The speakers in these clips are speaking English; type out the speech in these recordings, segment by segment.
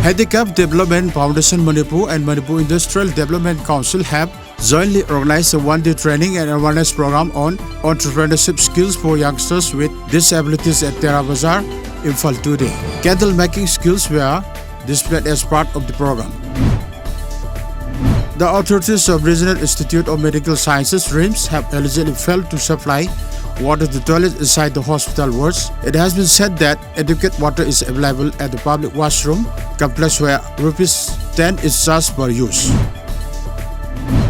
Handicap Development Foundation Manipur and Manipur Industrial Development Council have jointly organized a one-day training and awareness program on entrepreneurship skills for youngsters with disabilities at Tera Bazar, Imphal today. Candle making skills were displayed as part of the program. The authorities of Regional Institute of Medical Sciences (RIMS) have allegedly failed to supply water to toilets inside the hospital wards. It has been said that adequate water is available at the public washroom complex where ₹10 is charged per use.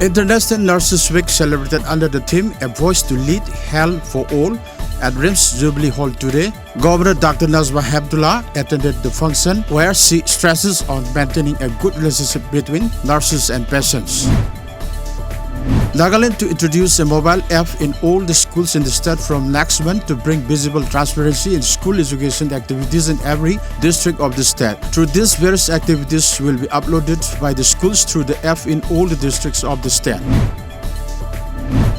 International Nurses Week celebrated under the theme A Voice to Lead, Health for All at RIMS Jubilee Hall today. Governor Dr. Nazma Heptulla attended the function where she stresses on maintaining a good relationship between nurses and patients. Nagaland to introduce a mobile app in all the schools in the state from next month to bring visible transparency in school education activities in every district of the state. Through these various activities will be uploaded by the schools through the app in all the districts of the state.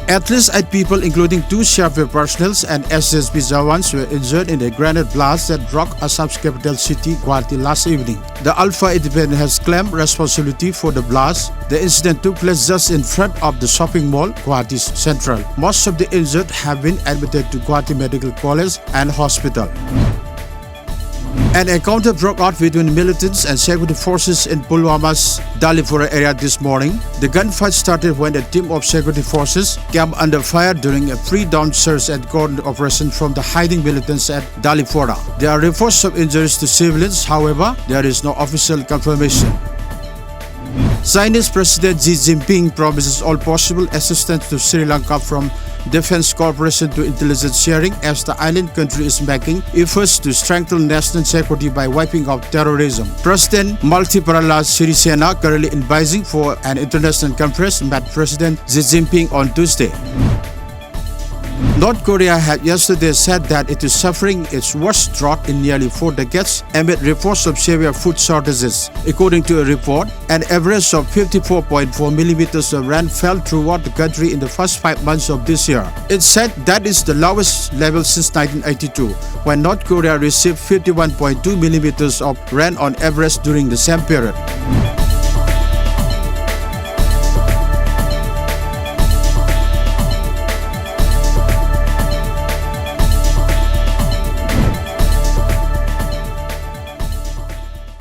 At least 8 people, including 2 CRPF personnel and SSB Jawans, were injured in a grenade blast that rocked Assam's capital city, Guwahati, last evening. The Alpha Independent has claimed responsibility for the blast. The incident took place just in front of the shopping mall, Guwahati Central. Most of the injured have been admitted to Guwahati Medical College and Hospital. An encounter broke out between militants and security forces in Pulwama's Dalipura area this morning. The gunfight started when a team of security forces came under fire during a pre-dawn search and coordinated operation from the hiding militants at Dalipura. There are reports of injuries to civilians, however, there is no official confirmation. Chinese President Xi Jinping promises all possible assistance to Sri Lanka from defense cooperation to intelligence sharing as the island country is making efforts to strengthen national security by wiping out terrorism. President Maithripala Sirisena, currently in Beijing for an international conference, met President Xi Jinping on Tuesday. North Korea had yesterday said that it is suffering its worst drought in nearly 4 decades amid reports of severe food shortages. According to a report, an average of 54.4 millimeters of rain fell throughout the country in the first 5 months of this year. It said that is the lowest level since 1982, when North Korea received 51.2 millimeters of rain on average during the same period.